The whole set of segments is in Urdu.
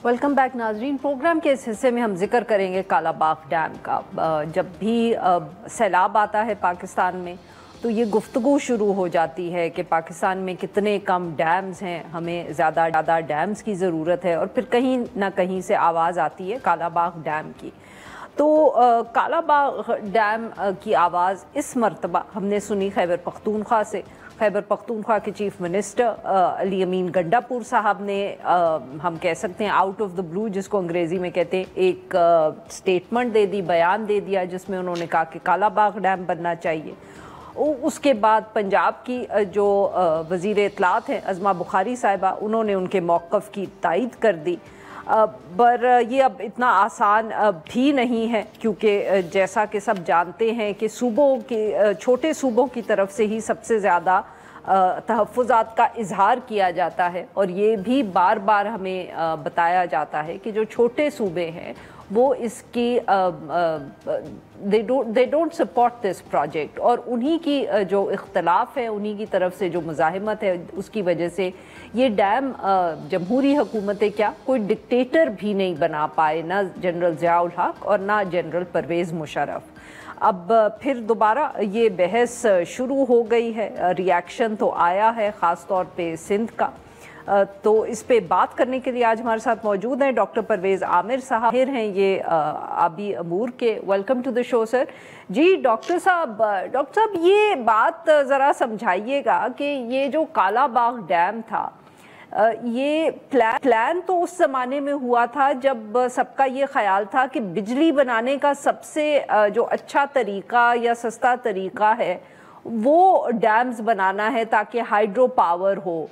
ویلکم بیک ناظرین. پروگرام کے اس حصے میں ہم ذکر کریں گے کالا باغ ڈیم کا. جب بھی سیلاب آتا ہے پاکستان میں تو یہ گفتگو شروع ہو جاتی ہے کہ پاکستان میں کتنے کم ڈیمز ہیں, ہمیں زیادہ ڈیمز کی ضرورت ہے, اور پھر کہیں نہ کہیں سے آواز آتی ہے کالا باغ ڈیم کی. تو کالا باغ ڈیم کی آواز اس مرتبہ ہم نے سنی خیبر پختونخوا سے. خیبر پختونخوا کے چیف منسٹر علی امین گنڈاپور صاحب نے ہم کہہ سکتے ہیں آؤٹ آف دا بلو, جس کو انگریزی میں کہتے ہیں, ایک سٹیٹمنٹ دے دی, بیان دے دیا, جس میں انہوں نے کہا کہ کالا باغ ڈیم بننا چاہیے. اس کے بعد پنجاب کی جو وزیر اطلاعات ہیں عظمیٰ بخاری صاحبہ, انہوں نے ان کے موقف کی تائید کر دی. پر یہ اب اتنا آسان بھی نہیں ہے, کیونکہ جیسا کہ سب جانتے ہیں کہ صوبوں کے چھوٹے صوبوں کی طرف سے ہی سب سے زیادہ تحفظات کا اظہار کیا جاتا ہے, اور یہ بھی بار بار ہمیں بتایا جاتا ہے کہ جو چھوٹے صوبے ہیں وہ اس کی they don't support this project, اور انہی کی جو اختلاف ہے, انہی کی طرف سے جو مزاحمت ہے, اس کی وجہ سے یہ ڈیم جمہوری حکومتیں کیا کوئی ڈکٹیٹر بھی نہیں بنا پائے, نہ جنرل ضیاء الحق اور نہ جنرل پرویز مشرف. اب پھر دوبارہ یہ بحث شروع ہو گئی ہے, ریاکشن تو آیا ہے خاص طور پہ سندھ کا. تو اس پہ بات کرنے کے لیے آج ہمارے ساتھ موجود ہیں ڈاکٹر پرویز عامر صاحب, ہیں یہ آبی امور کے. Welcome to the show sir. جی ڈاکٹر صاحب, یہ بات ذرا سمجھائیے گا کہ یہ جو کالا باغ ڈیم تھا, یہ پلان تو اس زمانے میں ہوا تھا جب سب کا یہ خیال تھا کہ بجلی بنانے کا سب سے جو اچھا طریقہ یا سستا طریقہ ہے وہ ڈیمز بنانا ہے تاکہ ہائیڈرو پاور ہو.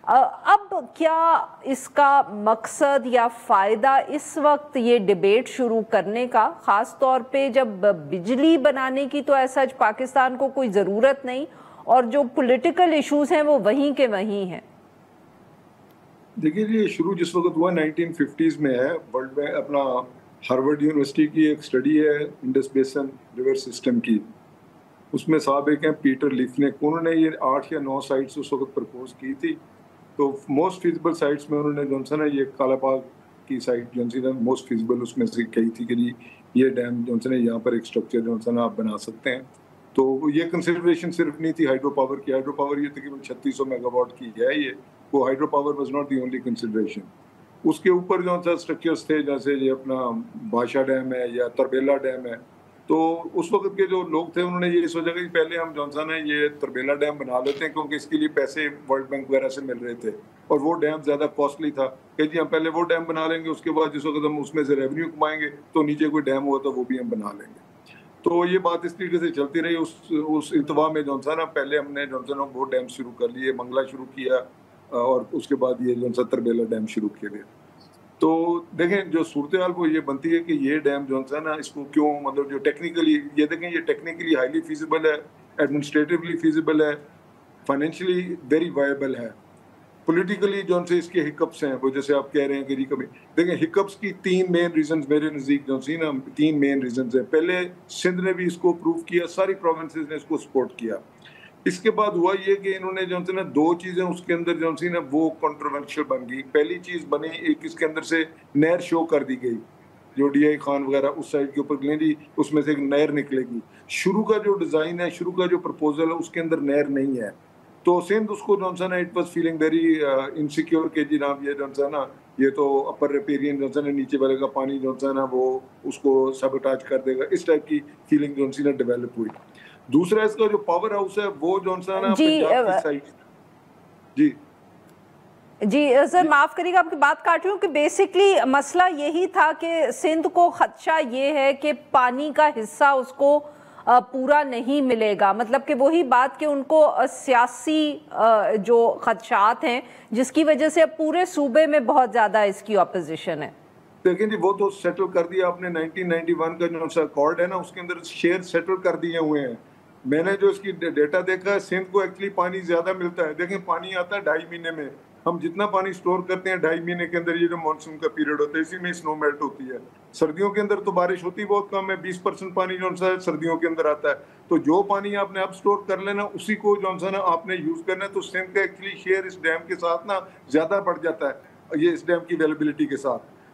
اب کیا اس کا مقصد یا فائدہ اس وقت یہ ڈیبیٹ شروع کرنے کا, خاص طور پہ جب بجلی بنانے کی تو ایسا پاکستان کو کوئی ضرورت نہیں, اور جو پولیٹیکل ایشوز ہیں وہ وہیں کے وہیں ہیں. دیکھیے یہ شروع جس وقت ہوا 1950s میں ہے. ورلڈ میں اپنا ہارورڈ یونیورسٹی کی ایک اسٹڈی ہے انڈس بیسن ریور سسٹم کی, اس میں صاحب ایک ہیں پیٹر لیف نے, انہوں نے یہ 8 یا 9 سائٹس اس وقت پرپوز کی تھی. تو موسٹ فیزیبل سائٹس میں انہوں نے جو ہے نا یہ کالا باغ کی سائٹ جو ہے موسٹ فیزیبل اس میں سے کہی تھی کہ جی یہ ڈیم جو ہے نا یہاں پر ایک اسٹرکچر جو ہے نا آپ بنا سکتے ہیں. تو یہ کنسیڈریشن صرف نہیں تھی ہائیڈرو پاور کی. ہائیڈرو پاور یہ تقریباً 3600 میگا واٹ کی ہے, یہ وہ hydro power was not the only consideration. اس کے اوپر جو ہے اسٹرکچرس تھے, جیسے یہ اپنا بادشاہ ڈیم ہے یا تربیلا ڈیم ہے. تو اس وقت کے جو لوگ تھے انہوں نے یہ سوچا کہ پہلے ہم جونسن ہے یہ تربیلا ڈیم بنا لیتے ہیں, کیونکہ اس کے لیے پیسے ورلڈ بینک وغیرہ سے مل رہے تھے, اور وہ ڈیم زیادہ کاسٹلی تھا کہ جی ہم پہلے وہ ڈیم بنا لیں گے, اس کے بعد جس وقت ہم اس میں سے ریونیو کمائیں گے تو نیچے کوئی ڈیم ہوا تو وہ بھی ہم بنا لیں گے. تو یہ بات اس طریقے سے چلتی رہی. اس التوا میں جونسن پہلے ہم نے جونسن وہ ڈیم شروع کر لیے, منگلا شروع کیا, اور اس کے بعد یہ جونسن تربیلا ڈیم شروع کیے گئے. تو دیکھیں جو صورتحال وہ یہ بنتی ہے کہ یہ ڈیم جو ہے نا اس کو کیوں مطلب جو ٹیکنیکلی یہ دیکھیں یہ ٹیکنیکلی ہائیلی فیزیبل ہے, ایڈمنسٹریٹولی فیزیبل ہے, فائنینشلی ویری وائبل ہے. پولیٹیکلی جو سے اس کے ہکپس ہیں وہ جیسے آپ کہہ رہے ہیں کہ کبھی دیکھیں ہکپس کی 3 مین ریزنز میرے نزدیک جو سی نا 3 مین ریزنز ہیں. پہلے سندھ نے بھی اس کو اپروو کیا, ساری پروونسز نے اس کو سپورٹ کیا. اس کے بعد ہوا یہ کہ انہوں نے جو ہے نا 2 چیزیں اس کے اندر جو سی نا وہ کنٹروورشل بن گئی. پہلی چیز بنی ایک اس کے اندر سے نہر شو کر دی گئی, جو ڈی آئی خان وغیرہ اس سائڈ کے اوپر لیں جی اس میں سے ایک نہر نکلے گی. شروع کا جو ڈیزائن ہے, شروع کا جو پرپوزل ہے اس کے اندر نہر نہیں ہے. تو سندھ اس کو جو ہے نا it was feeling very insecure کہ جناب یہ جو ہے نا یہ تو اپر ریپیرین جو ہے نا نیچے والے کا پانی جو ہے نا وہ اس کو سیبوٹیج کر دے گا, اس ٹائپ کی فیلنگ جو ہے نا ڈیولپ ہوئی. دوسرا اس کا جو پاور ہاؤس ہے وہ جو ہے نا پنجاب کی سائڈ. جی سر معاف کریے گا آپ کی بات کاٹ رہی ہوں, کہ بیسکلی مسئلہ یہی تھا کہ سندھ کو خدشہ یہ ہے کہ پانی کا حصہ اس کو پورا نہیں ملے گا. مطلب کہ وہی بات کہ ان کو سیاسی جو خدشات ہیں جس کی وجہ سے اب پورے صوبے میں بہت زیادہ اس کی اپوزیشن ہے. لیکن جی وہ تو سیٹل کر دیا آپ نے 1991 کا جو اکارڈ ہے نا اس کے اندر شیئر سیٹل کر دیے ہوئے ہیں. میں نے جو اس کی ڈیٹا دیکھا ہے سندھ کو ایکچولی پانی زیادہ ملتا ہے. دیکھیں پانی آتا ہے 2.5 مہینے میں, ہم جتنا پانی سٹور کرتے ہیں 2.5 مہینے کے اندر یہ جو مانسون کا پیریڈ ہوتا ہے اسی میں سنو میلٹ ہوتی ہے. سردیوں کے اندر تو بارش ہوتی بہت کم ہے, 20% پانی جو ہے سردیوں کے اندر آتا ہے. تو جو پانی آپ نے اب سٹور کر لینا اسی کو جو ہے نا آپ نے یوز کرنا ہے. تو سندھ کا ایکچولی شیئر اس ڈیم کے ساتھ نا زیادہ بڑھ جاتا ہے, یہ اس ڈیم کی اویلیبلٹی کے ساتھ.